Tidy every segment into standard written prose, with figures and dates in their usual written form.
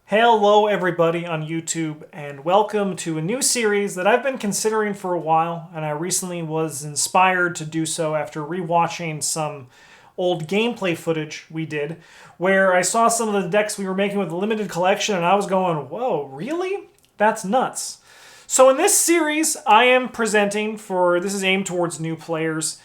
Hello everybody on YouTube and welcome to a new series that I've been considering for a while, and I recently was inspired to do so after rewatching some old gameplay footage we did where I saw some of the decks we were making with the limited collection and I was going, whoa, really? That's nuts. So in this series I am presenting this is aimed towards new players,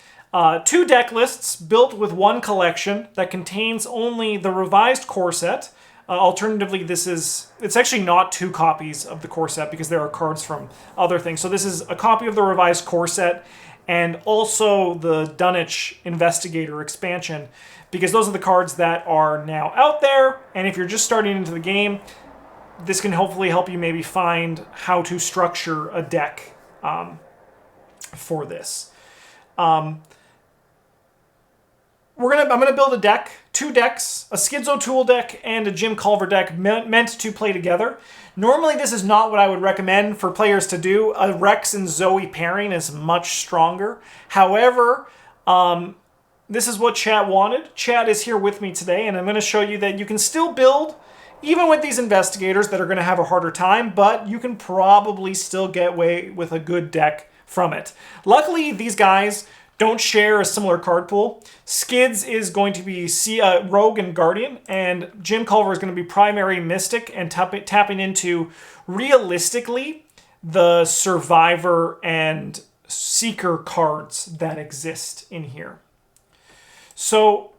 two deck lists built with one collection that contains only the revised core set. Alternatively, it's actually not two copies of the core set because there are cards from other things. So this is a copy of the revised core set and also the Dunwich investigator expansion, because those are the cards that are now out there. And if you're just starting into the game, this can hopefully help you maybe find how to structure a deck for this. I'm gonna build a deck, two decks, a Skids O'Toole deck and a Jim Culver deck meant to play together. Normally this is not what I would recommend for players to do. A Rex and Zoe pairing is much stronger. However, this is what chat wanted. Chat is here with me today, and I'm going to show you that you can still build even with these investigators that are going to have a harder time, but you can probably still get away with a good deck from it. Luckily, these guys don't share a similar card pool. Skids is going to be Rogue and Guardian, and Jim Culver is going to be Primary Mystic and tapping into, realistically, the Survivor and Seeker cards that exist in here. So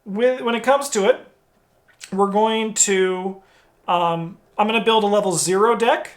when it comes to it, we're going to, I'm going to build a level 0 deck,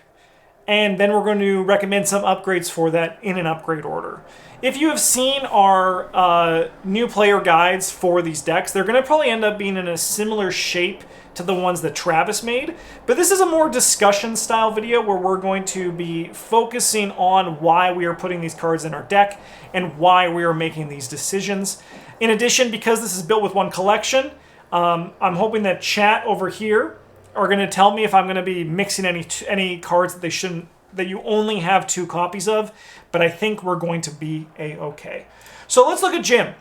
and then we're going to recommend some upgrades for that in an upgrade order. If you have seen our new player guides for these decks, they're going to probably end up being in a similar shape to the ones that Travis made. But this is a more discussion style video where we're going to be focusing on why we are putting these cards in our deck and why we are making these decisions. In addition, because this is built with one collection, I'm hoping that chat over here are going to tell me if I'm going to be mixing any cards that you only have two copies of, but I think we're going to be a-okay. So let's look at Jim.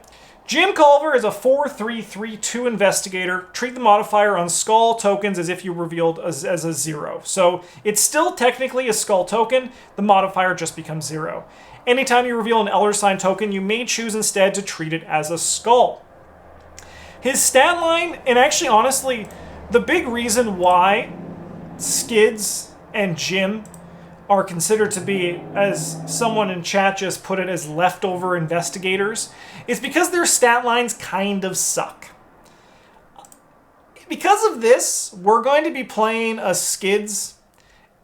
Jim Culver is a 4/3/3/2 investigator. Treat the modifier on skull tokens as if you revealed as a 0. So it's still technically a skull token. The modifier just becomes 0. Anytime you reveal an Elder Sign token, you may choose instead to treat it as a skull. His stat line, and actually honestly, the big reason why Skids and Jim are considered to be, as someone in chat just put it, as leftover investigators, is because their stat lines kind of suck. Because of this, we're going to be playing a Skids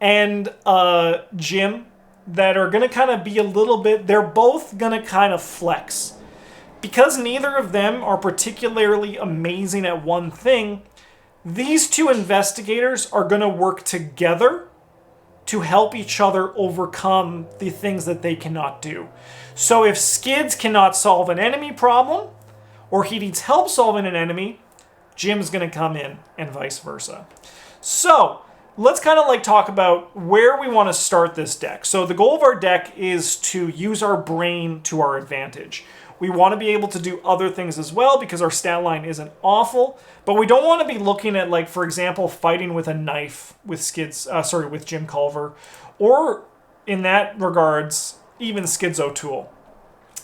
and a Jim that are going to kind of be a little bit, they're both going to kind of flex. Because neither of them are particularly amazing at one thing, these two investigators are going to work together to help each other overcome the things that they cannot do. So if Skids cannot solve an enemy problem, or he needs help solving an enemy, Jim's going to come in, and vice versa. So let's kind of talk about where we want to start this deck. So the goal of our deck is to use our brain to our advantage. We want to be able to do other things as well because our stat line isn't awful, but we don't want to be looking at, for example, fighting with a knife with with Jim Culver, or in that regards, even Skids O'Toole.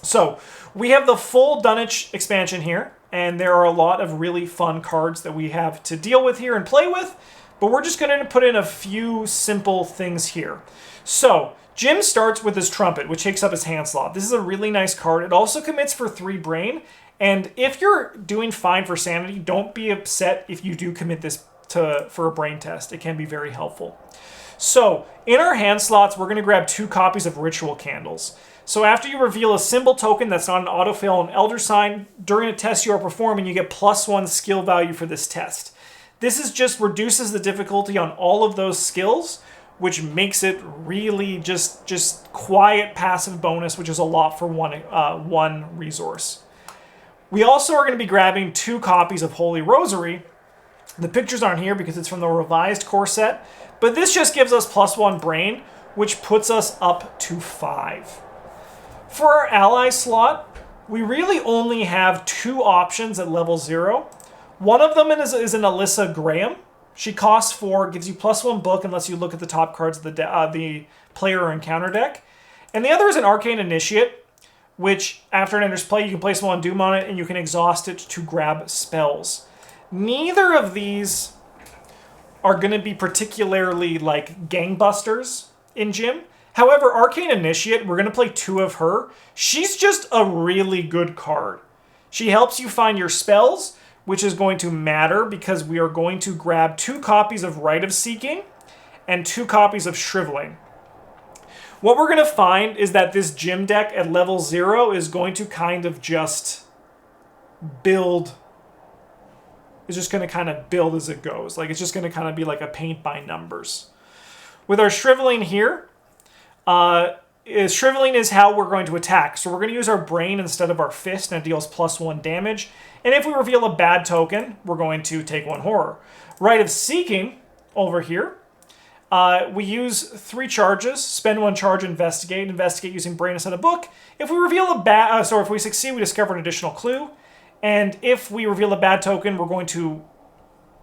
So we have the full Dunwich expansion here, and there are a lot of really fun cards that we have to deal with here and play with, but we're just going to put in a few simple things here. So Jim starts with his Trumpet, which takes up his hand slot. This is a really nice card. It also commits for 3 brain, and if you're doing fine for sanity, don't be upset if you do commit this for a brain test. It can be very helpful. So in our hand slots, we're going to grab 2 copies of Ritual Candles. So after you reveal a symbol token that's not an autofill on Elder Sign, during a test you are performing, you get +1 skill value for this test. This is just reduces the difficulty on all of those skills, which makes it really just quiet passive bonus, which is a lot for one resource. We also are going to be grabbing 2 copies of Holy Rosary. The pictures aren't here because it's from the revised core set, but this just gives us +1 brain, which puts us up to 5. For our ally slot, we really only have 2 options at level 0. One of them is an Alyssa Graham, She costs 4, gives you +1 book unless you look at the top cards of the player or encounter deck. And the other is an Arcane Initiate, which after it enters play, you can place 1 Doom on it and you can exhaust it to grab spells. Neither of these are going to be particularly like gangbusters in Jim. However, Arcane Initiate, we're going to play 2 of her. She's just a really good card. She helps you find your spells, which is going to matter because we are going to grab 2 copies of Rite of Seeking and 2 copies of Shriveling. What we're going to find is that this Jim deck at level 0 is going to kind of just build. It's just going to kind of build as it goes. Like, it's just going to kind of be like a paint by numbers. With our Shriveling here, Shriveling is how we're going to attack. So we're going to use our brain instead of our fist, and it deals +1 damage. And if we reveal a bad token, we're going to take 1 horror. Rite of Seeking, over here, we use 3 charges, spend 1 charge, investigate using brain instead of book. If we reveal a bad, if we succeed, we discover an additional clue. And if we reveal a bad token, we're going to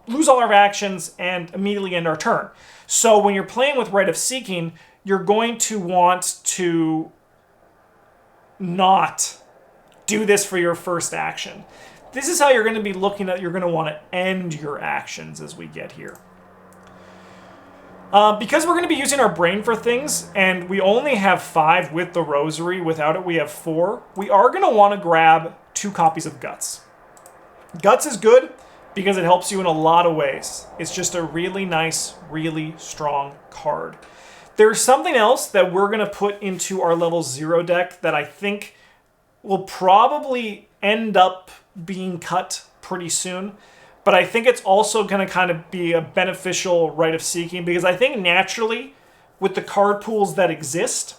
lose all our actions and immediately end our turn. So when you're playing with Rite of Seeking, you're going to want to not do this for your first action. This is how you're going to be looking at, you're going to want to end your actions as we get here. Because we're going to be using our brain for things, and we only have 5 with the Rosary, without it we have 4, we are going to want to grab 2 copies of Guts. Guts is good because it helps you in a lot of ways. It's just a really nice, really strong card. There's something else that we're going to put into our level 0 deck that I think will probably end up being cut pretty soon. But I think it's also going to kind of be a beneficial Rite of Seeking, because I think naturally, with the card pools that exist,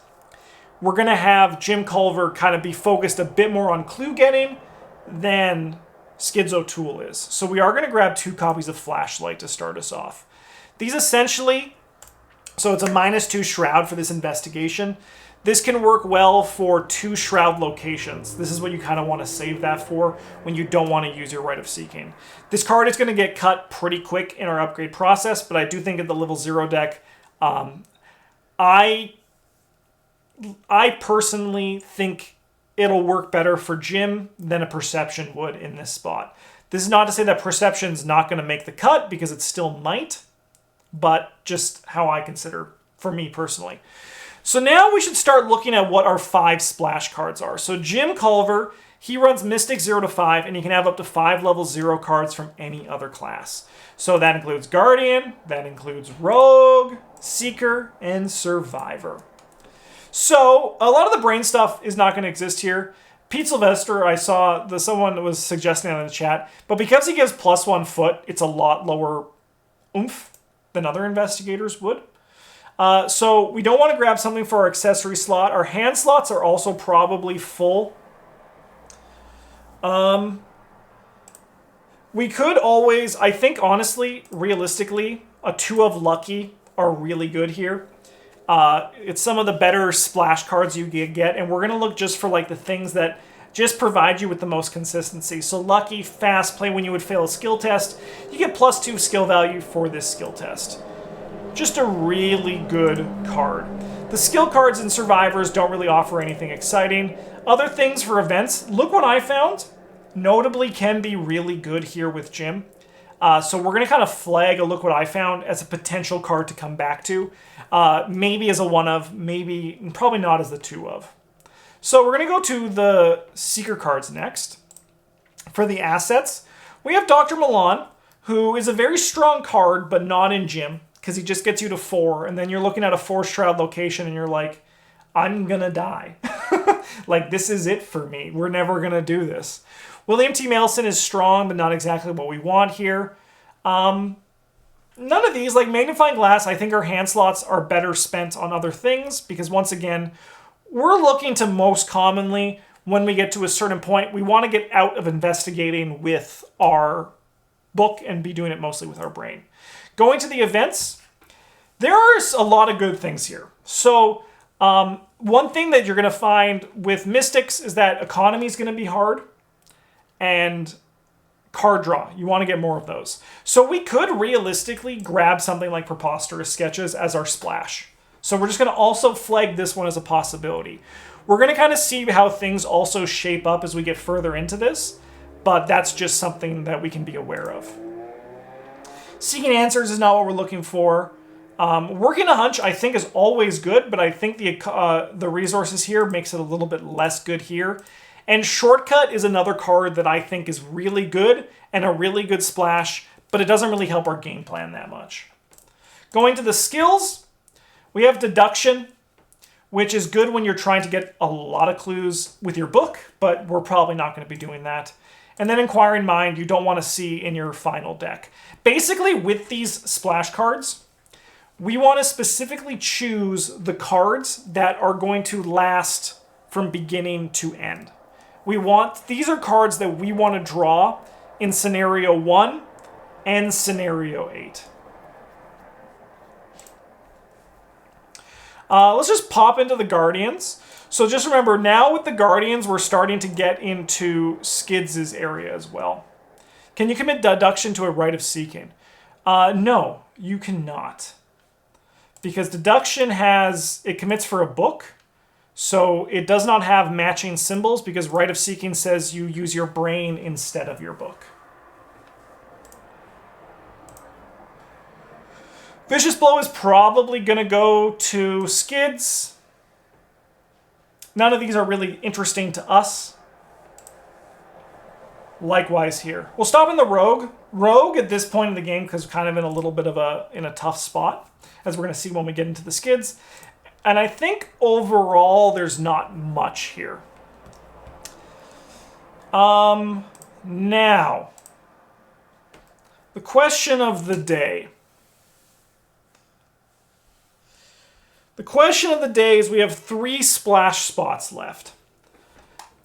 we're going to have Jim Culver kind of be focused a bit more on clue getting than Skids O'Toole is. So we are going to grab 2 copies of Flashlight to start us off. These essentially, so it's a -2 Shroud for this investigation. This can work well for 2 Shroud locations. This is what you kind of want to save that for when you don't want to use your Rite of Seeking. This card is going to get cut pretty quick in our upgrade process, but I do think at the level 0 deck, I personally think it'll work better for Jim than a Perception would in this spot. This is not to say that Perception's not going to make the cut, because it still might, but just how I consider for me personally. So now we should start looking at what our 5 splash cards are. So Jim Culver, he runs Mystic 0 to 5, and he can have up to 5 level 0 cards from any other class. So that includes Guardian, that includes Rogue, Seeker, and Survivor. So a lot of the brain stuff is not going to exist here. Pete Sylvester, I saw someone was suggesting on the chat, but because he gives +1 foot, it's a lot lower oomph than other investigators would. So we don't want to grab something for our accessory slot. Our hand slots are also probably full. We could always, I think honestly, realistically, a 2 of Lucky are really good here. It's some of the better splash cards you get, and we're going to look just for like the things that just provide you with the most consistency. So Lucky, fast play when you would fail a skill test. You get +2 skill value for this skill test. Just a really good card. The skill cards in Survivors don't really offer anything exciting. Other things for events, Look What I Found, notably can be really good here with Jim. So we're going to kind of flag a Look What I Found as a potential card to come back to. Maybe as a 1 of, maybe, probably not as the 2 of. So we're going to go to the Seeker cards next. For the assets, we have Dr. Milan, who is a very strong card, but not in Jim, because he just gets you to 4, and then you're looking at a 4 Shroud location, and you're like, I'm gonna die. Like, this is it for me. We're never gonna do this. William T. Mailson is strong, but not exactly what we want here. None of these, like Magnifying Glass, I think our hand slots are better spent on other things, because once again, we're looking to most commonly, when we get to a certain point, we want to get out of investigating with our book and be doing it mostly with our brain. Going to the events, there are a lot of good things here. So one thing that you're going to find with Mystics is that economy is going to be hard. And card draw. You want to get more of those. So we could realistically grab something like Preposterous Sketches as our splash. So we're just going to also flag this one as a possibility. We're going to kind of see how things also shape up as we get further into this, but that's just something that we can be aware of. Seeking Answers is not what we're looking for. Working a Hunch, I think, is always good, but I think the resources here makes it a little bit less good here. And Shortcut is another card that I think is really good and a really good splash, but it doesn't really help our game plan that much. Going to the skills, we have Deduction, which is good when you're trying to get a lot of clues with your book, but we're probably not going to be doing that. And then Inquiring Mind, you don't want to see in your final deck. Basically, with these splash cards, we want to specifically choose the cards that are going to last from beginning to end. These are cards that we want to draw in Scenario 1 and Scenario 8. Let's just pop into the Guardians. So just remember, now with the Guardians, we're starting to get into Skids' area as well. Can you commit Deduction to a Rite of Seeking? No, you cannot. Because Deduction it commits for a book, so it does not have matching symbols because Rite of Seeking says you use your brain instead of your book. Vicious Blow is probably going to go to Skids. None of these are really interesting to us. Likewise here. We'll stop in the Rogue. Rogue at this point in the game because kind of in a little bit of a tough spot, as we're going to see when we get into the Skids. And I think overall there's not much here. Now, the question of the day. The question of the day is we have 3 splash spots left.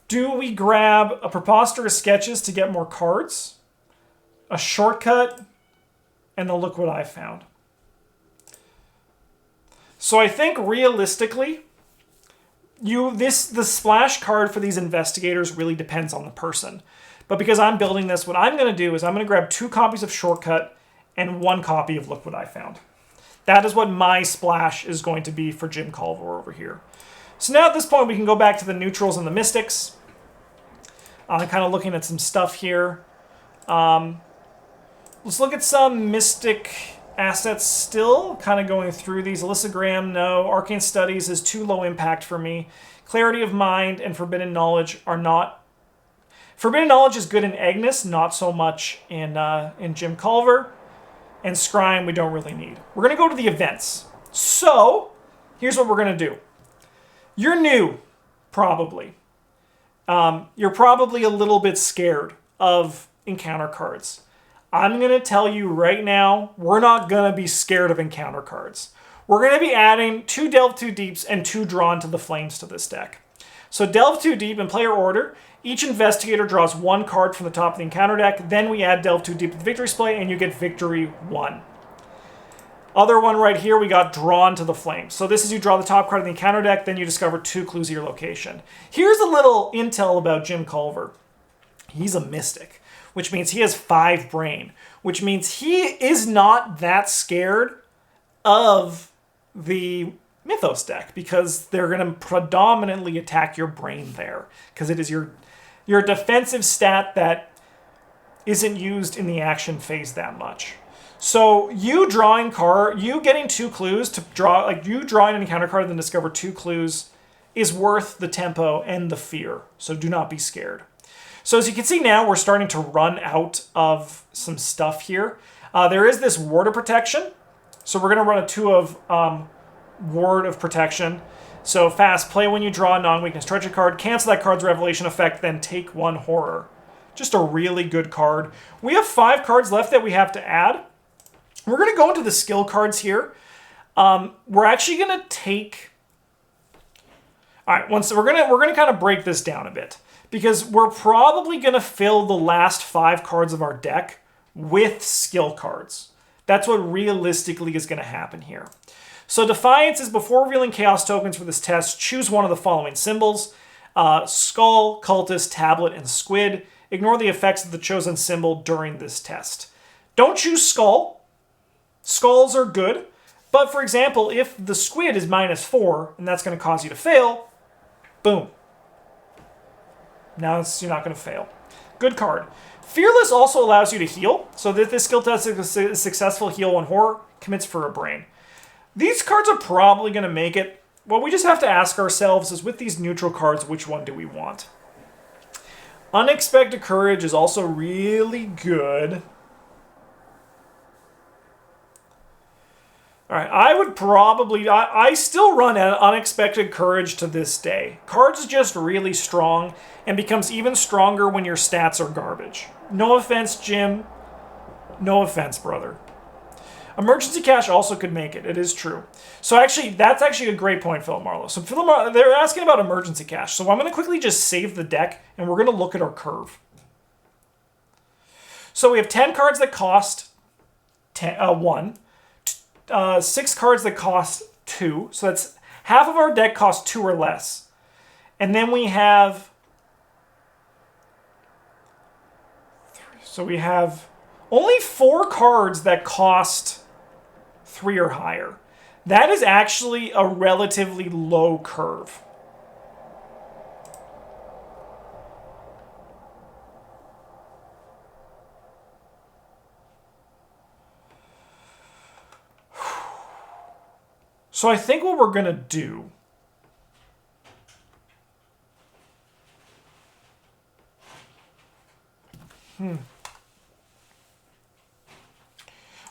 Do we grab a Preposterous Sketches to get more cards, a Shortcut, and the Look What I Found? So I think realistically, the splash card for these investigators really depends on the person. But because I'm building this, what I'm going to do is I'm going to grab 2 copies of Shortcut and 1 copy of Look What I Found. That is what my splash is going to be for Jim Culver over here. So now at this point, we can go back to the neutrals and the mystics. Kind of looking at some stuff here. Let's look at some mystic assets still. Kind of going through these. Alyssa Graham, no. Arcane Studies is too low impact for me. Clarity of Mind and Forbidden Knowledge are not... Forbidden Knowledge is good in Agnes, not so much in Jim Culver. And Scrying we don't really need. We're going to go to the events. So, here's what we're going to do. You're new, probably. You're probably a little bit scared of encounter cards. I'm going to tell you right now, we're not going to be scared of encounter cards. We're going to be adding 2 Delve Too Deeps and 2 Drawn to the Flames to this deck. So Delve Too Deep in player order, each investigator draws 1 card from the top of the encounter deck, then we add Delve Too Deep to the victory display, and you get victory 1. Other one right here, we got Drawn to the Flames. So this is you draw the top card of the encounter deck, then you discover 2 clues of your location. Here's a little intel about Jim Culver. He's a mystic, which means he has 5 brain, which means he is not that scared of the Mythos deck because they're going to predominantly attack your brain there because it is your defensive stat that isn't used in the action phase that much. So you getting 2 clues to draw, like you drawing an encounter card and then discover 2 clues is worth the tempo and the fear. So do not be scared. So as you can see now, we're starting to run out of some stuff here. There is this Ward of Protection. So we're going to run a 2 of Ward of Protection. So fast, play when you draw a non-weakness treasure card, cancel that card's revelation effect, then take 1 horror. Just a really good card. We have 5 cards left that we have to add. We're going to go into the skill cards here. We're actually going to take... All right, we're going to kind of break this down a bit because we're probably going to fill the last 5 cards of our deck with skill cards. That's what realistically is going to happen here. So Defiance is before revealing chaos tokens for this test, choose one of the following symbols. Skull, Cultist, Tablet, and Squid. Ignore the effects of the chosen symbol during this test. Don't choose skull. Skulls are good. But for example, if the squid is -4, and that's going to cause you to fail, boom. Now you're not going to fail. Good card. Fearless also allows you to heal. So that this skill test is a successful heal on horror, commits for a brain. These cards are probably going to make it. What we just have to ask ourselves is, with these neutral cards, which one do we want? Unexpected Courage is also really good. All right, I would probably... I still run Unexpected Courage to this day. Card's just really strong and becomes even stronger when your stats are garbage. No offense, Jim. No offense, brother. Emergency Cash also could make it. It is true. So actually, that's actually a great point, Philip Marlowe. So Philip Marlowe, they're asking about Emergency Cash. So I'm going to quickly just save the deck, and we're going to look at our curve. So we have 10 cards that cost 1. 6 cards that cost 2. So that's half of our deck costs 2 or less. And then we have... So we have only 4 cards that cost 3 or higher. That is actually a relatively low curve. So I think what we're going to do...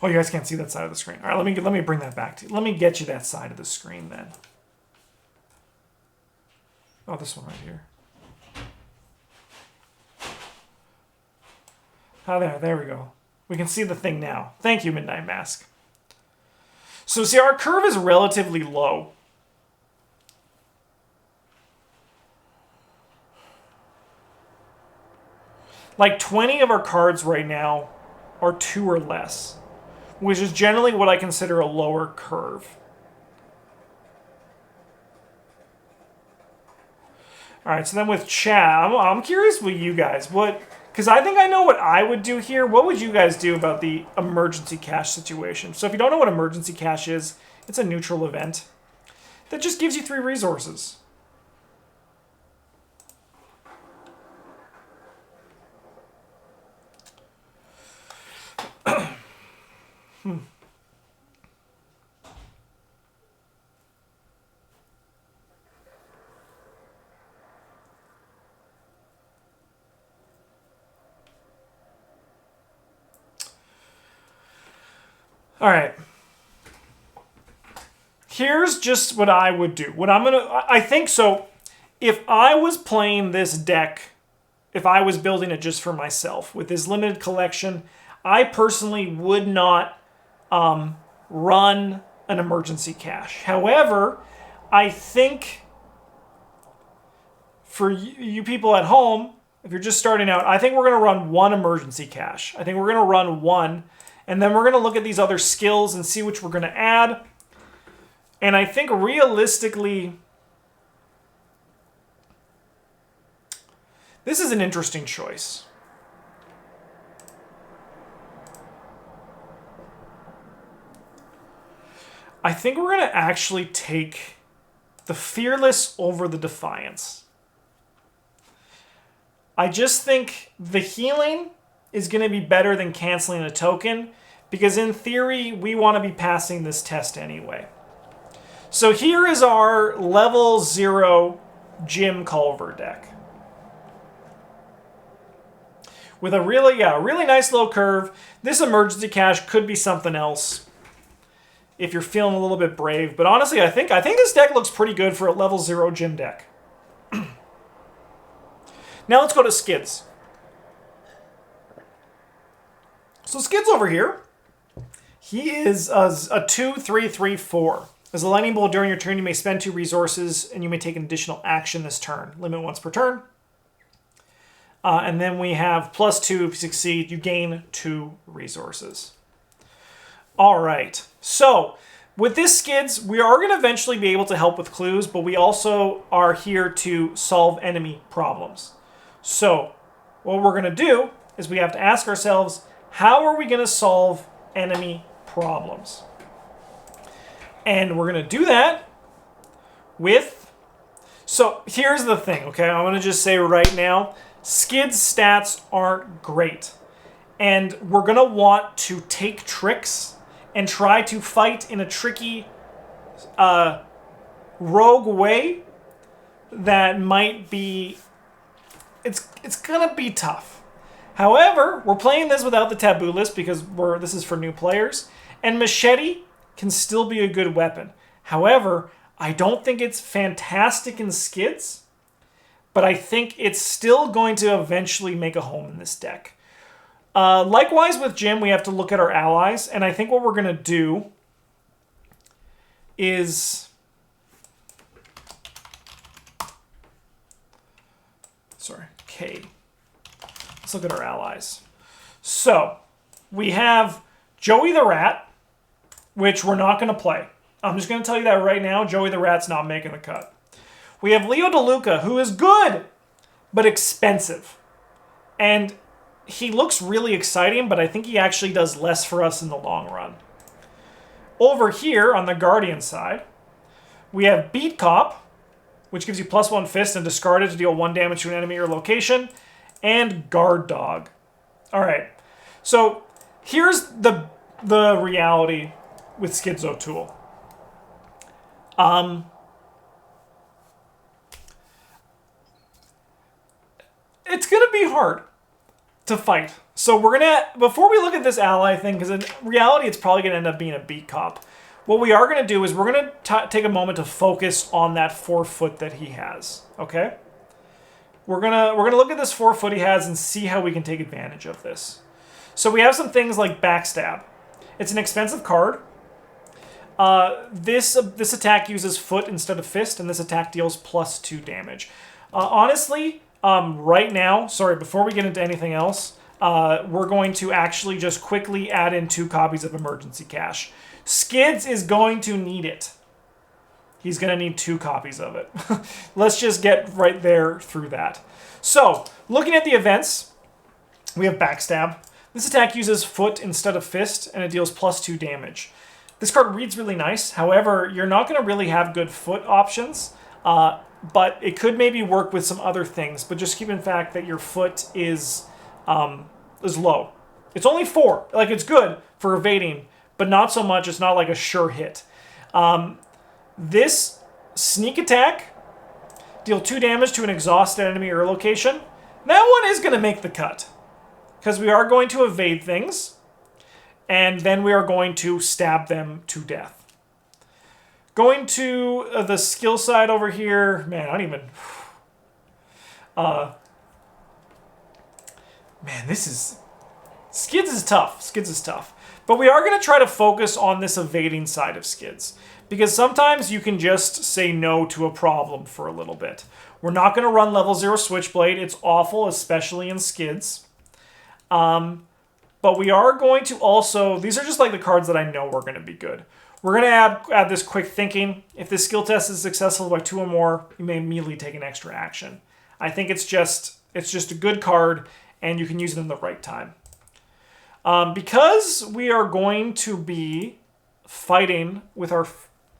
Oh, you guys can't see that side of the screen. All right, let me bring that back to you. Let me get you that side of the screen then. Oh, this one right here. Oh, there we go. We can see the thing now. Thank you, Midnight Mask. So see, our curve is relatively low. Like 20 of our cards right now are 2 or less, which is generally what I consider a lower curve. All right, so then with chat, I'm curious with you guys, because I think I know what I would do here. What would you guys do about the emergency cash situation? So if you don't know what emergency cash is, it's a neutral event that just gives you 3 resources. All right. Here's just what I would do. I think so. If I was playing this deck, if I was building it just for myself with this limited collection, I personally would not run an emergency cache. However, I think for you people at home, if you're just starting out, I think we're going to run 1 emergency cache. I think we're going to run 1. And then we're going to look at these other skills and see which we're going to add. And I think realistically, this is an interesting choice. I think we're going to actually take the Fearless over the Defiance. I just think the healing is going to be better than canceling a token, because in theory, we want to be passing this test anyway. So here is our level 0 Jim Culver deck. With a really nice low curve. This emergency cache could be something else if you're feeling a little bit brave. But honestly, I think this deck looks pretty good for a level 0 Jim deck. Now let's go to Skids. So Skids over here, he is a 2/3/3/4. As a lightning bolt during your turn, you may spend 2 resources, and you may take an additional action this turn. Limit once per turn. And then we have +2 if you succeed. You gain 2 resources. All right. So with this Skids, we are going to eventually be able to help with clues, but we also are here to solve enemy problems. So what we're going to do is we have to ask ourselves, how are we going to solve enemy problems? And we're going to do that with... So here's the thing, okay? I'm going to just say right now, Skids' stats aren't great. And we're going to want to take tricks and try to fight in a tricky, rogue way that might be... It's going to be tough. However, we're playing this without the taboo list because this is for new players. And machete can still be a good weapon. However, I don't think it's fantastic in Skids, but I think it's still going to eventually make a home in this deck. Likewise with Jim, we have to look at our allies, and I think what we're going to do is... Sorry, K. Let's look at our allies. So, we have Joey the Rat, which we're not going to play. I'm just going to tell you that right now. Joey the Rat's not making the cut. We have Leo DeLuca, who is good, but expensive. And he looks really exciting, but I think he actually does less for us in the long run. Over here, on the Guardian side, we have Beat Cop, which gives you +1 fist and discard it to deal 1 damage to an enemy or location, and Guard Dog. Alright, so here's the reality with Skids O'Toole. It's going to be hard to fight. So we're going to, before we look at this ally thing, because in reality it's probably going to end up being a Beat Cop, what we are going to do is we're going to take a moment to focus on that 4-foot that he has, okay? We're gonna look at this 4-foot he has and see how we can take advantage of this. So we have some things like Backstab. It's an expensive card. This attack uses foot instead of fist, and this attack deals +2 damage. Honestly, right now, sorry, before we get into anything else, we're going to actually just quickly add in 2 copies of Emergency Cash. Skids is going to need it. He's going to need 2 copies of it. Let's just get right there through that. So, looking at the events, we have Backstab. This attack uses foot instead of fist, and it deals +2 damage. This card reads really nice. However, you're not going to really have good foot options, but it could maybe work with some other things. But just keep in fact that your foot is low. It's only 4. Like, it's good for evading, but not so much. It's not like a sure hit. This sneak attack, deal 2 damage to an exhausted enemy or location. That one is going to make the cut, because we are going to evade things, and then we are going to stab them to death. Going to the skill side over here, man, I don't even... man, this is... Skids is tough. Skids is tough. But we are going to try to focus on this evading side of Skids, because sometimes you can just say no to a problem for a little bit. We're not going to run level 0 Switchblade. It's awful, especially in Skids. But we are going to also... These are just like the cards that I know are going to be good. We're going to add this quick thinking. If this skill test is successful by 2 or more, you may immediately take an extra action. I think it's just a good card, and you can use it in the right time. Because we are going to be fighting with our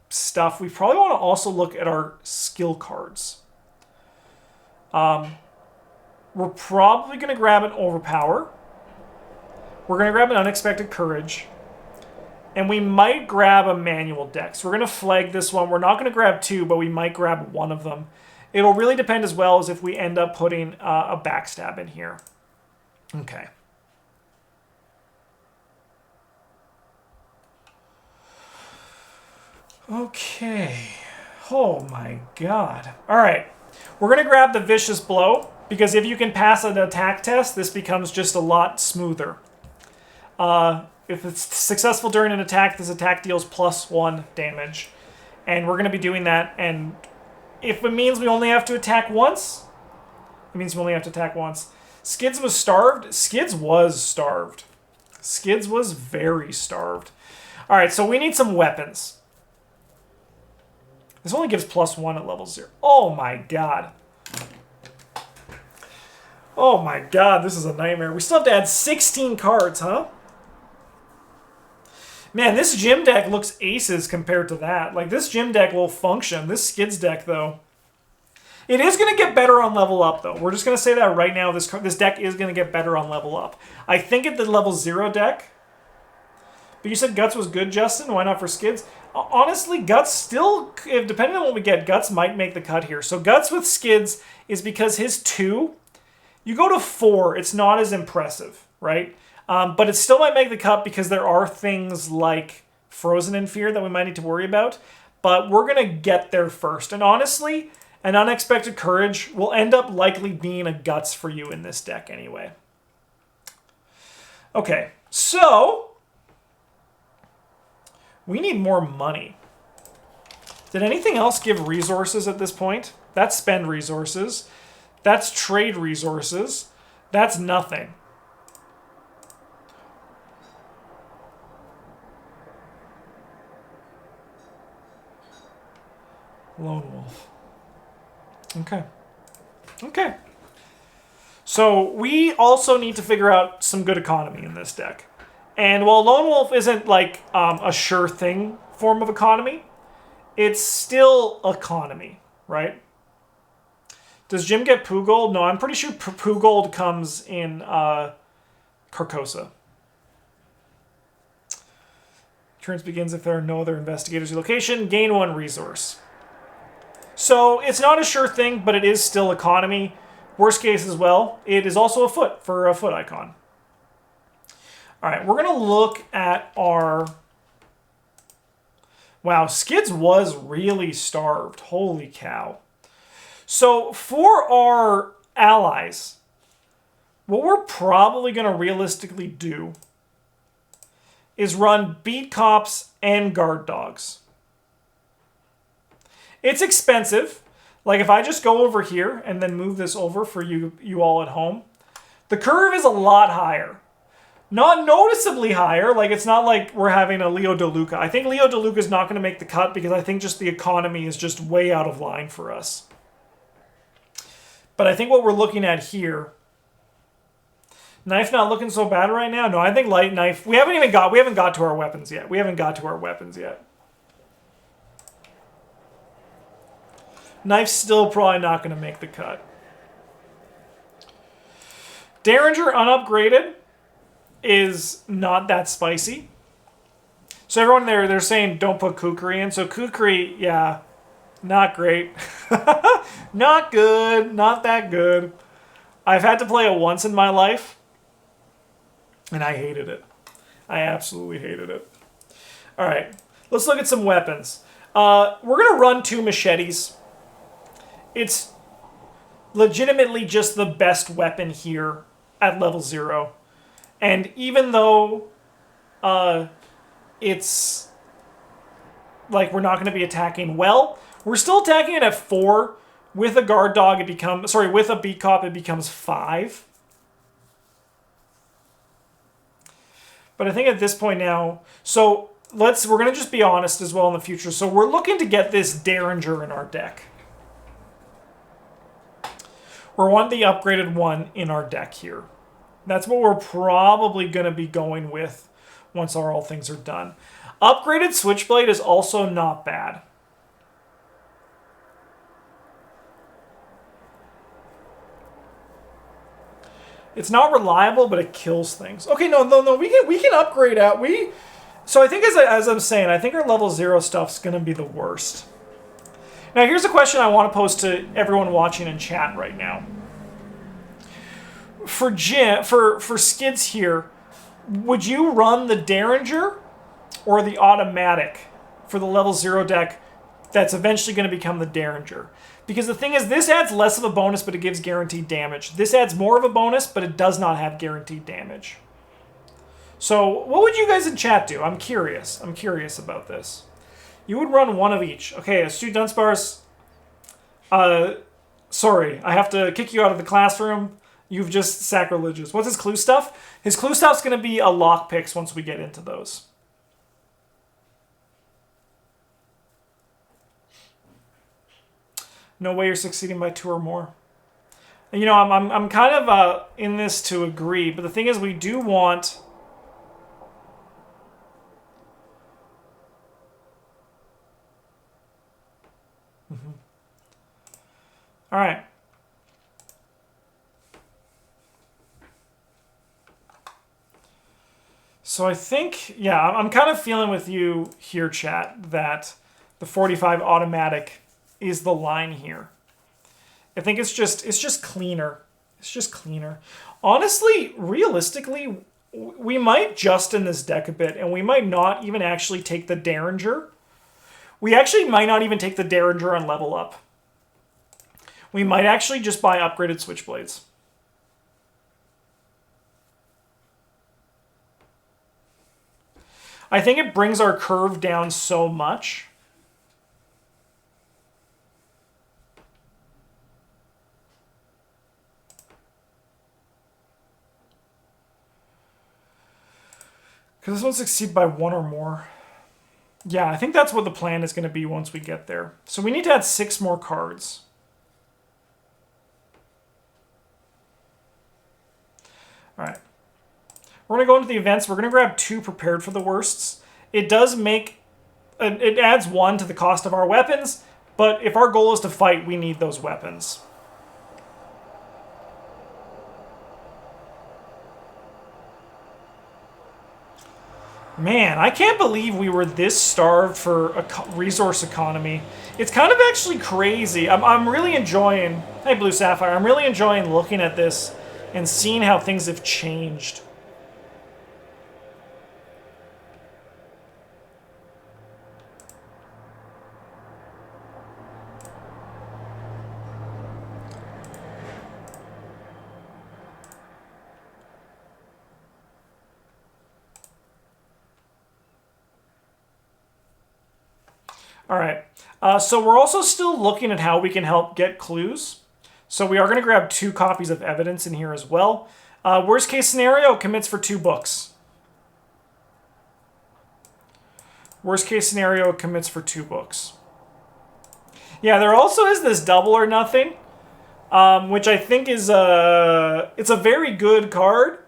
stuff, we probably want to also look at our skill cards. We're probably going to grab an Overpower. We're going to grab an Unexpected Courage. And we might grab a Manual Dex. We're going to flag this one. We're not going to grab 2, but we might grab one of them. It'll really depend as well as if we end up putting a Backstab in here. Okay. Okay. Oh my god. Alright. We're going to grab the Vicious Blow, because if you can pass an attack test, this becomes just a lot smoother. If it's successful during an attack, this attack deals +1 damage. And we're going to be doing that, and if it means we only have to attack once, it means we only have to attack once. Skids was starved. Skids was starved. Skids was very starved. Alright, so we need some weapons. This only gives +1 at level 0. Oh my god. Oh my god, this is a nightmare. We still have to add 16 cards, huh? Man, this gym deck looks aces compared to that. Like, this gym deck will function. This Skids deck, though. It is going to get better on level up, though. We're just going to say that right now. This deck is going to get better on level up. I think at the level 0 deck... But you said Guts was good, Justin. Why not for Skids? Honestly, Guts still... Depending on what we get, Guts might make the cut here. So Guts with Skids is because his 2... You go to 4, it's not as impressive, right? But it still might make the cut because there are things like Frozen in Fear that we might need to worry about. But we're going to get there first. And honestly, an Unexpected Courage will end up likely being a Guts for you in this deck anyway. Okay, so we need more money. Did anything else give resources at this point? That's spend resources. That's trade resources. That's nothing. Lone Wolf. Okay. Okay. So we also need to figure out some good economy in this deck. And while Lone Wolf isn't like a sure thing form of economy, it's still economy, right? Does Jim get Pooh Gold? No, I'm pretty sure Pooh Gold comes in Carcosa. Turns begins if there are no other investigators in location. Gain 1 resource. So it's not a sure thing, but it is still economy. Worst case as well, it is also a foot for a foot icon. All right, we're going to look at our... Wow, Skids was really starved. Holy cow. So for our allies, what we're probably going to realistically do is run beat cops and guard dogs. It's expensive. Like if I just go over here and then move this over for you all at home, the curve is a lot higher. Not noticeably higher. Like it's not like we're having a Leo DeLuca. I think Leo DeLuca is not going to make the cut because I think just the economy is just way out of line for us. But I think what we're looking at here, Knife not looking so bad right now. No, I think Light Knife. We haven't got to our weapons yet. Knife's still probably not going to make the cut. Derringer unupgraded is not that spicy. So everyone there, they're saying don't put Kukri in. So Kukri, yeah, not great. Not good. Not that good. I've had to play it once in my life, and I hated it. I absolutely hated it. All right, let's look at some weapons. We're going to run 2 machetes. It's legitimately just the best weapon here at level 0. And even though it's like we're not going to be attacking well, we're still attacking it at 4. With a guard dog, with a beat cop, it becomes 5. But I think at this point now, so we're going to just be honest as well in the future. So we're looking to get this Derringer in our deck. We want the upgraded one in our deck here. That's what we're probably going to be going with once all things are done. Upgraded Switchblade is also not bad. It's not reliable, but it kills things. Okay, no, we can upgrade out. So I think as I'm saying, I think our level 0 stuff's gonna be the worst. Now here's a question I want to pose to everyone watching in chat right now. For Skids here, would you run the Derringer or the automatic for the level 0 deck that's eventually going to become the Derringer? Because the thing is, this adds less of a bonus, but it gives guaranteed damage. This adds more of a bonus, but it does not have guaranteed damage. So what would you guys in chat do? I'm curious. I'm curious about this. You would run one of each. Okay, Astute Dunsparce. Sorry, I have to kick you out of the classroom. You've just sacrilegious. What's his clue stuff? His clue stuff's going to be a lockpicks once we get into those. No way you're succeeding by 2 or more. I You know, I'm kind of in this to agree, but the thing is, we do want. All right. So I think, yeah, I'm kind of feeling with you here, chat, that the 45 automatic is the line here. I think it's just cleaner. It's just cleaner. Honestly, realistically, we might just in this deck a bit, and we might not even actually take the Derringer. We actually might not even take the Derringer on level up. We might actually just buy upgraded Switchblades. I think it brings our curve down so much. Because this one succeed by 1 or more. Yeah, I think that's what the plan is going to be once we get there. So we need to add 6 more cards. All right. We're going to go into the events. We're going to grab 2 prepared for the worsts. It does make... It adds 1 to the cost of our weapons, but if our goal is to fight, we need those weapons. Man, I can't believe we were this starved for a resource economy. It's kind of actually crazy. I'm really enjoying... Hey, Blue Sapphire. I'm really enjoying looking at this and seeing how things have changed. All right, so we're also still looking at how we can help get clues. So we are going to grab 2 copies of evidence in here as well. Worst case scenario, commits for 2 books. Worst case scenario, commits for 2 books. Yeah, there also is this double or nothing, which I think is it's a very good card,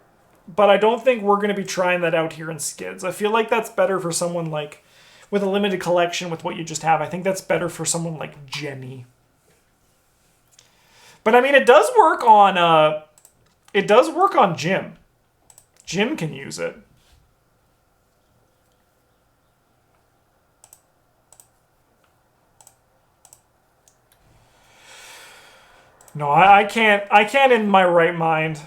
but I don't think we're going to be trying that out here in Skids. I feel like that's better for someone like... with a limited collection with what you just have. I think that's better for someone like Jenny. But I mean, it does work on Jim. Jim can use it. No, I can't in my right mind.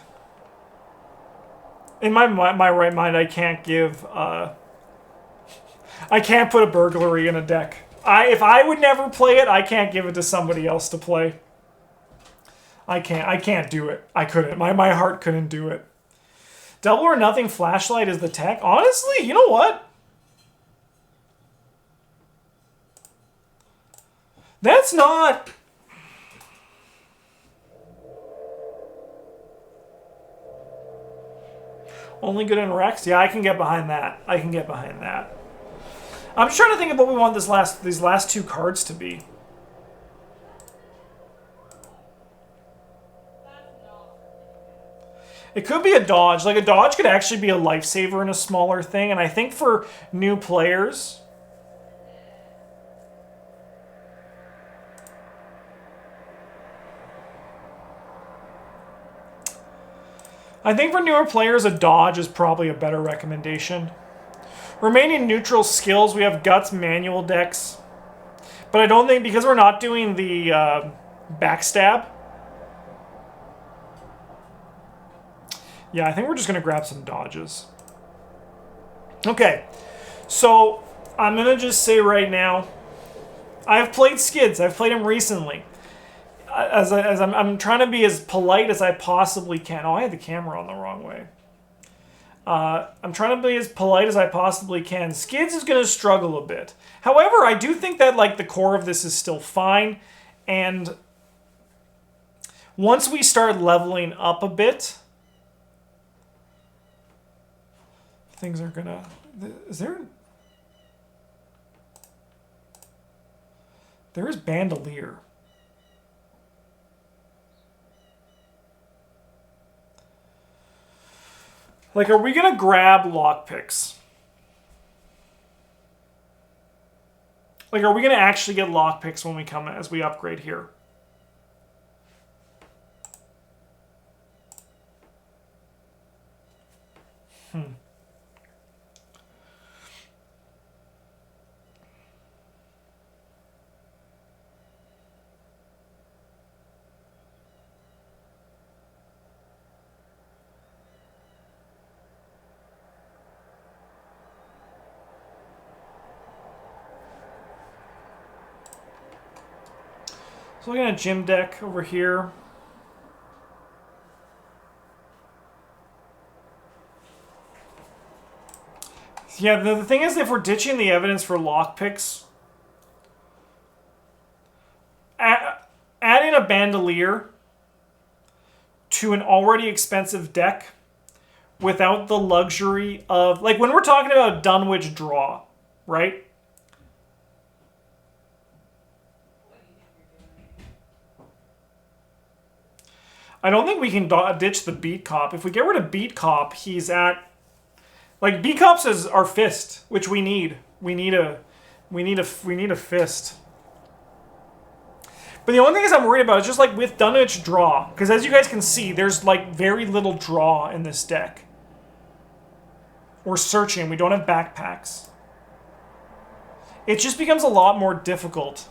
In my right mind, I can't give I can't put a burglary in a deck. If I would never play it, I can't give it to somebody else to play. I can't do it. I couldn't. My heart couldn't do it. Double or nothing flashlight is the tech. Honestly, you know what? That's not... Only good in Rex? Yeah, I can get behind that. I can get behind that. I'm just trying to think of what we want these last 2 cards to be. It could be a dodge. Like, a dodge could actually be a lifesaver in a smaller thing. And I think for new players... I think for newer players, a dodge is probably a better recommendation. Remaining neutral skills, we have Guts manual decks. But I don't think, because we're not doing the backstab... Yeah, I think we're just going to grab some dodges. Okay, so I'm going to just say right now, I've played Skids. I've played him recently. I'm trying to be as polite as I possibly can. Oh, I had the camera on the wrong way. I'm trying to be as polite as I possibly can. Skids is going to struggle a bit. However, I do think that like the core of this is still fine. And once we start leveling up a bit... Things are gonna... Is there... There is Bandolier. Like, are we going to grab lockpicks? Like, are we going to actually get lockpicks when we come as we upgrade here? So looking at gym deck over here. Yeah, the thing is, if we're ditching the evidence for lockpicks, adding a bandolier to an already expensive deck without the luxury of, like, when we're talking about Dunwich draw, right? I don't think we can ditch the beat cop. If we get rid of beat cop, he's at, like, beat cops is our fist, which we need. We need a fist. But the only thing is I'm worried about is just like with Dunwich draw, because as you guys can see, there's like very little draw in this deck. We're searching. We don't have backpacks. It just becomes a lot more difficult.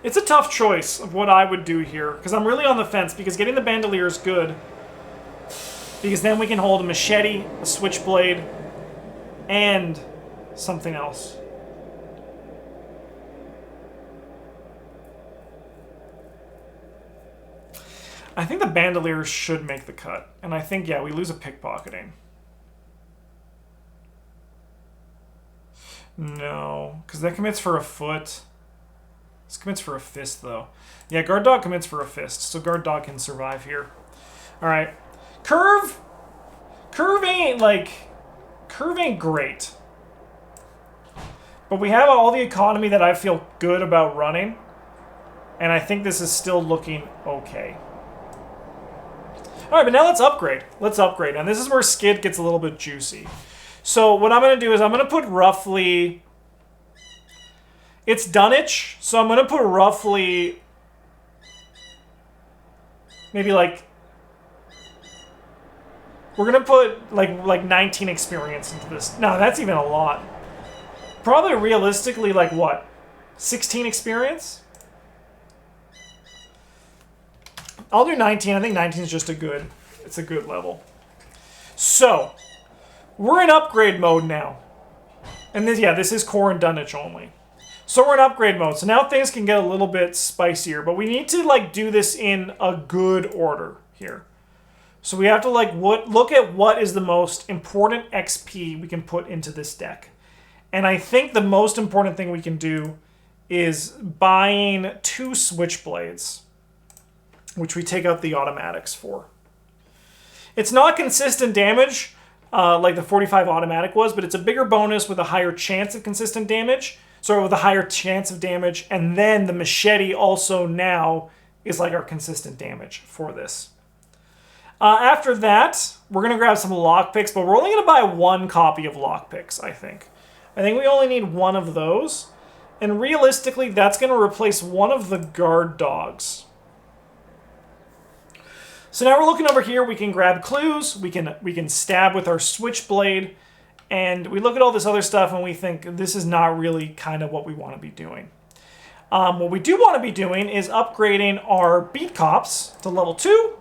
It's a tough choice of what I would do here, because I'm really on the fence, because getting the bandolier is good, because then we can hold a machete, a switchblade, and something else. I think the bandolier should make the cut, and I think, yeah, we lose a pickpocketing. No, because that commits for a foot. This commits for a fist, though. Yeah, guard dog commits for a fist, so guard dog can survive here. All right, curve ain't great, but we have all the economy that I feel good about running, and I think this is still looking okay. All right, but now let's upgrade. And this is where Skid gets a little bit juicy. So what I'm going to do is I'm going to put roughly... It's Dunwich, so I'm going to put roughly... Maybe like... We're going to put like 19 experience into this. No, that's even a lot. Probably realistically like what? 16 experience? I'll do 19. I think 19 is just it's a good level. So, we're in upgrade mode now. And this is core and Dunwich only. So we're in upgrade mode. So now things can get a little bit spicier, but we need to like do this in a good order here. So we have to like look at what is the most important XP we can put into this deck. And I think the most important thing we can do is buying 2 switchblades, which we take out the automatics for. It's not consistent damage like the 45 automatic was, but it's a bigger bonus with a higher chance of consistent damage. So with a higher chance of damage, and then the machete also now is like our consistent damage for this. After that, we're going to grab some lockpicks, but we're only going to buy 1 copy of lockpicks, I think. I think we only need 1 of those. And realistically, that's going to replace one of the guard dogs. So now we're looking over here. We can grab clues. We can stab with our switchblade. And we look at all this other stuff and we think this is not really kind of what we want to be doing. What we do want to be doing is upgrading our beat cops to level 2.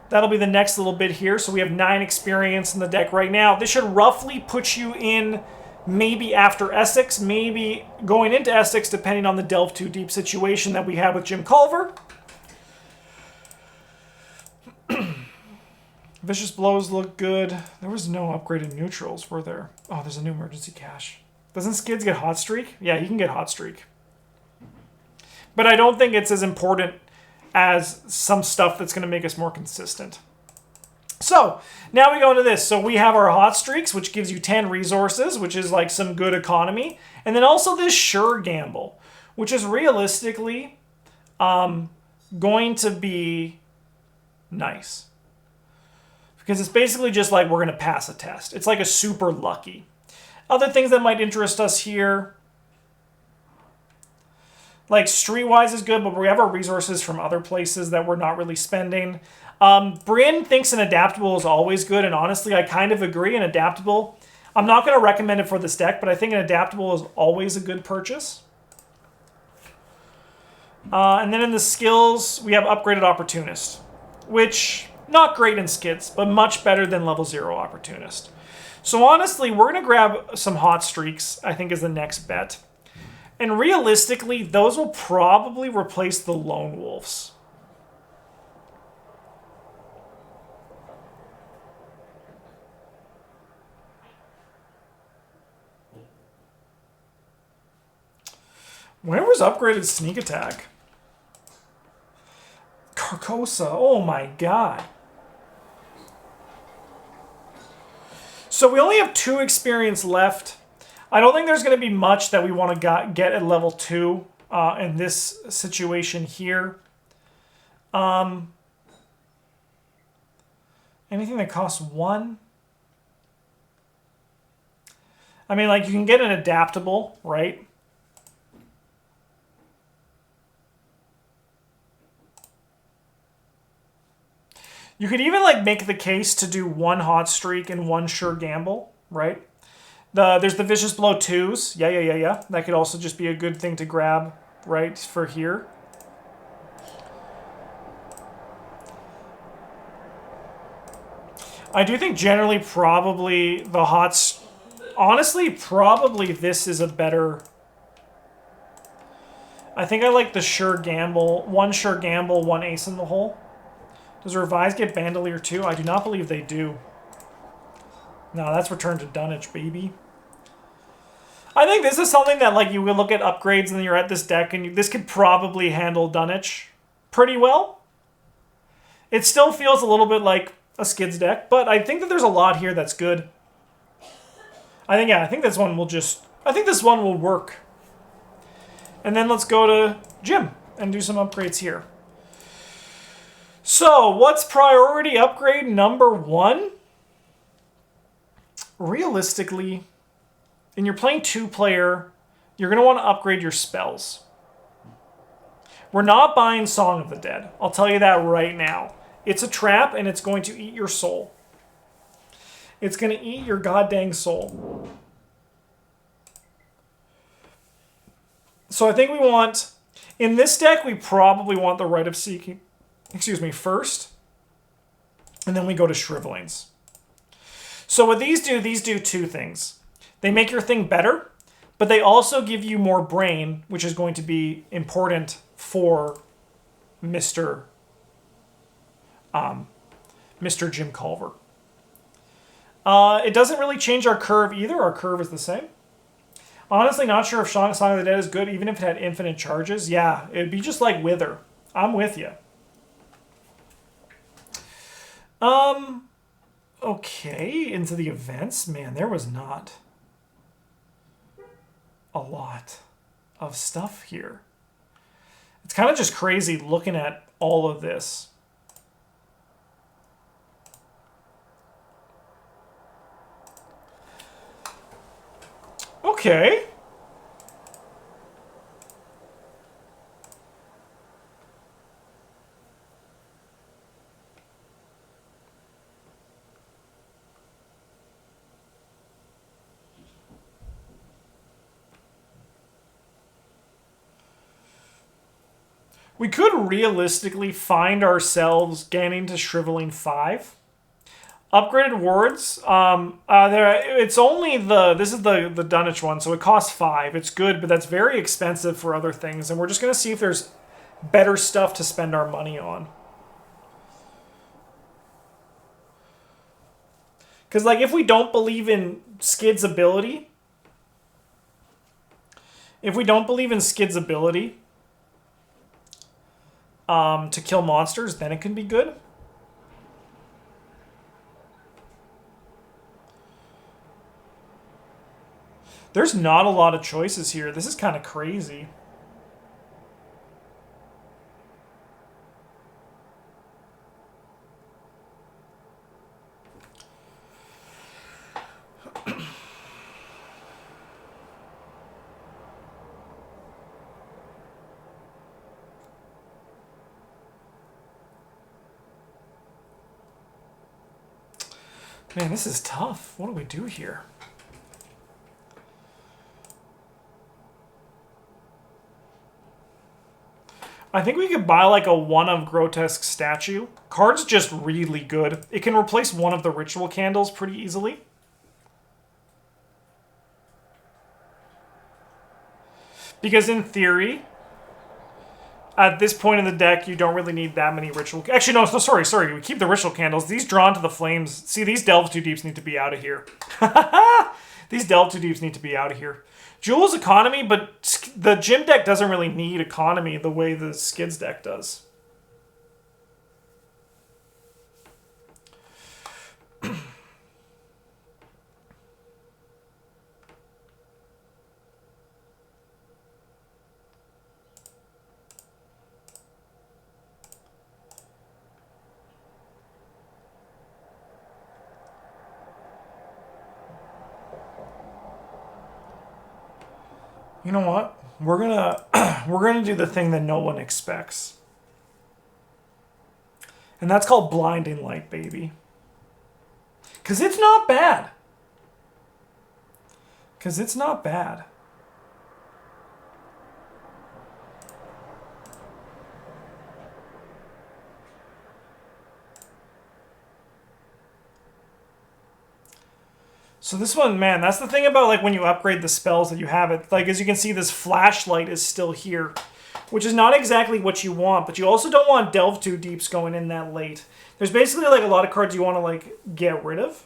That'll be the next little bit here. So we have 9 experience in the deck right now. This should roughly put you in maybe after Essex, maybe going into Essex, depending on the Delve 2 Deep situation that we have with Jim Culver. Vicious blows look good. There was no upgraded neutrals, were there? Oh, there's a new emergency cache. Doesn't Skids get hot streak? Yeah, he can get hot streak. But I don't think it's as important as some stuff that's going to make us more consistent. So now we go into this. So we have our hot streaks, which gives you 10 resources, which is like some good economy. And then also this sure gamble, which is realistically going to be nice. Because it's basically just like we're going to pass a test. It's like a super lucky. Other things that might interest us here, like Streetwise is good, but we have our resources from other places that we're not really spending. Bryn thinks an adaptable is always good, and honestly, I kind of agree. An adaptable, I'm not going to recommend it for this deck, but I think an adaptable is always a good purchase. And then in the skills, we have Upgraded Opportunist, which, not great in Skids, but much better than level 0 Opportunist. So honestly, we're going to grab some hot streaks, I think is the next bet. And realistically, those will probably replace the Lone Wolves. Where was upgraded sneak attack? Carcosa, oh my god. So we only have 2 experience left. I don't think there's going to be much that we want to get at level 2 in this situation here. Anything that costs 1? I mean, like, you can get an adaptable, right? You could even like make the case to do 1 hot streak and 1 sure gamble, right? There's the Vicious Blow 2s. Yeah. That could also just be a good thing to grab, right, for here. I do think generally probably the hots... Honestly, probably this is a better... I think I like the sure gamble. 1 sure gamble, 1 ace in the hole. Does Revise get Bandolier too? I do not believe they do. No, that's Return to Dunwich, baby. I think this is something that, like, you will look at upgrades and then you're at this deck and this could probably handle Dunwich pretty well. It still feels a little bit like a Skids deck, but I think that there's a lot here that's good. I think this one will just... I think this one will work. And then let's go to Gym and do some upgrades here. So, what's priority upgrade number 1? Realistically, and you're playing 2-player, you're going to want to upgrade your spells. We're not buying Song of the Dead. I'll tell you that right now. It's a trap, and it's going to eat your soul. It's going to eat your goddamn soul. So I think we want... In this deck, we probably want the Rite of Seeking... first. And then we go to Shrivelings. So what these do 2 things. They make your thing better, but they also give you more brain, which is going to be important for Mr. Jim Culver. It doesn't really change our curve either. Our curve is the same. Honestly, not sure if Song of the Dead is good, even if it had infinite charges. Yeah, it'd be just like Wither. I'm with you. Okay, into the events. Man, there was not a lot of stuff here. It's kind of just crazy looking at all of this. Okay. We could realistically find ourselves getting to Shriveling 5. Upgraded words. It's only this is the Dunwich one, so it costs 5. It's good, but that's very expensive for other things, and we're just gonna see if there's better stuff to spend our money on. Because, like, if we don't believe in Skids' ability, to kill monsters, then it can be good. There's not a lot of choices here. This is kind of crazy. Man, this is tough. What do we do here? I think we could buy like a one of grotesque statue. Card's just really good. It can replace one of the ritual candles pretty easily. Because in theory, at this point in the deck, you don't really need that many ritual... Actually, no, sorry. We keep the ritual candles. These drawn to the flames... See, these Delve Too Deeps need to be out of here. These Delve Too Deeps need to be out of here. Jewel's economy, but the gym deck doesn't really need economy the way the Skids deck does. You know what? We're gonna do the thing that no one expects. And that's called Blinding Light, baby. 'Cause it's not bad. So this one, man, that's the thing about like when you upgrade the spells that you have it. Like as you can see, this flashlight is still here, which is not exactly what you want, but you also don't want Delve Too Deeps going in that late. There's basically like a lot of cards you want to like get rid of.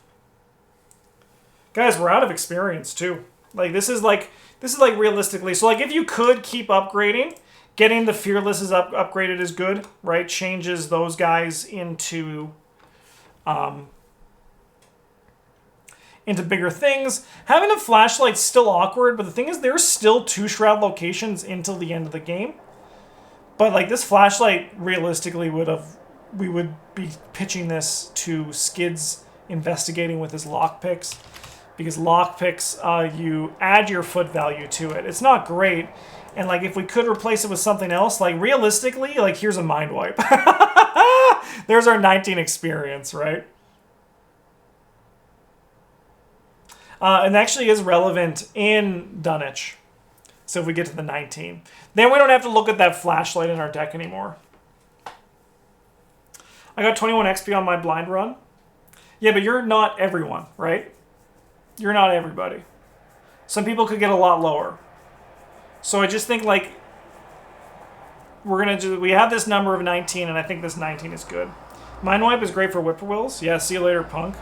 Guys, we're out of experience too. Like this is like realistically. So like if you could keep upgrading, getting the Fearlesses upgraded is good, right? Changes those guys into bigger things. Having a flashlight's still awkward, but the thing is there's still 2 Shroud locations until the end of the game. But like this flashlight, realistically, we would be pitching this to Skids investigating with his lockpicks. Because lockpicks, you add your foot value to it. It's not great. And like if we could replace it with something else, like realistically, like here's a mind wipe. There's our 19 experience, right? And actually is relevant in Dunwich. So if we get to the 19. Then we don't have to look at that flashlight in our deck anymore. I got 21 XP on my blind run. Yeah, but you're not everyone, right? You're not everybody. Some people could get a lot lower. So I just think like we have this number of 19 and I think this 19 is good. Mind Wipe is great for Whippoorwills. Yeah, see you later, punk.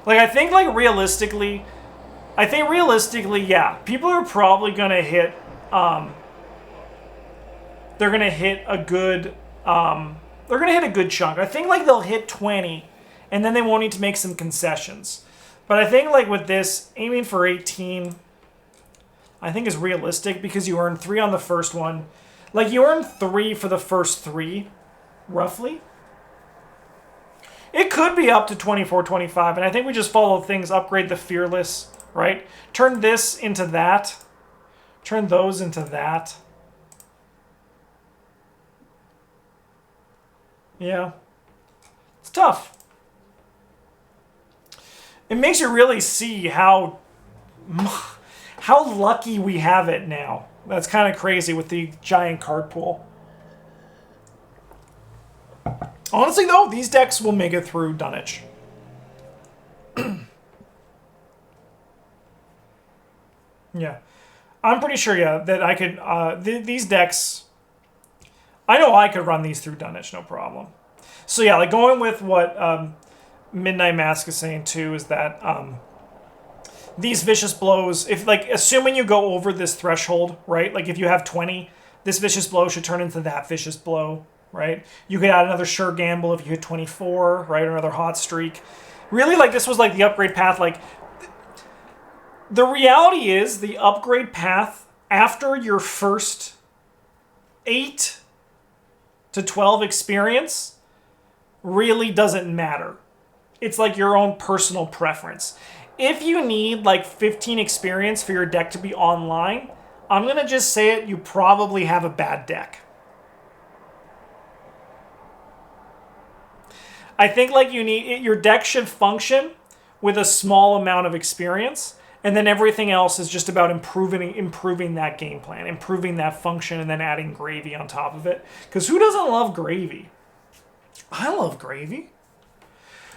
Like, I think realistically, yeah, people are probably going to hit, they're going to hit a good chunk. I think, like, they'll hit 20, and then they won't need to make some concessions. But I think, like, with this, aiming for 18, I think is realistic because you earn 3 on the first one. Like, you earn 3 for the first 3, roughly. It could be up to 24, 25, and I think we just follow things, upgrade the Fearless, right? Turn this into that. Turn those into that. Yeah. It's tough. It makes you really see how lucky we have it now. That's kind of crazy with the giant card pool. Honestly, though, these decks will make it through Dunwich. Yeah. I'm pretty sure, yeah, that I could... these decks... I know I could run these through Dunwich, no problem. So, yeah, like, going with what Midnight Mask is saying, too, is that these Vicious Blows... If, like, assuming you go over this threshold, right? Like, if you have 20, this Vicious Blow should turn into that Vicious Blow. Right? You could add another Sure Gamble if you hit 24, right? Or another Hot Streak. Really, like, this was like the upgrade path. Like, the reality is the upgrade path after your first 8 to 12 experience really doesn't matter. It's like your own personal preference. If you need like 15 experience for your deck to be online, I'm going to just say it, you probably have a bad deck. I think like your deck should function with a small amount of experience, and then everything else is just about improving that game plan, improving that function, and then adding gravy on top of it. Because who doesn't love gravy? I love gravy.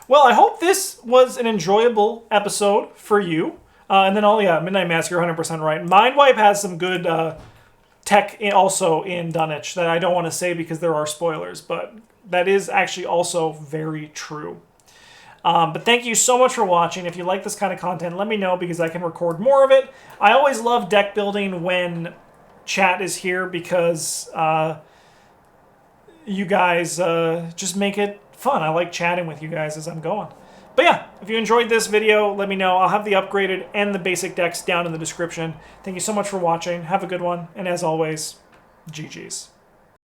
Well, I hope this was an enjoyable episode for you. And then, Midnight Mask, you're 100% right. Mindwipe has some good tech also in Dunwich that I don't want to say because there are spoilers, but that is actually also very true. But thank you so much for watching. If you like this kind of content, let me know because I can record more of it. I always love deck building when chat is here because you guys just make it fun. I like chatting with you guys as I'm going. But yeah, if you enjoyed this video, let me know. I'll have the upgraded and the basic decks down in the description. Thank you so much for watching. Have a good one. And as always, GG's.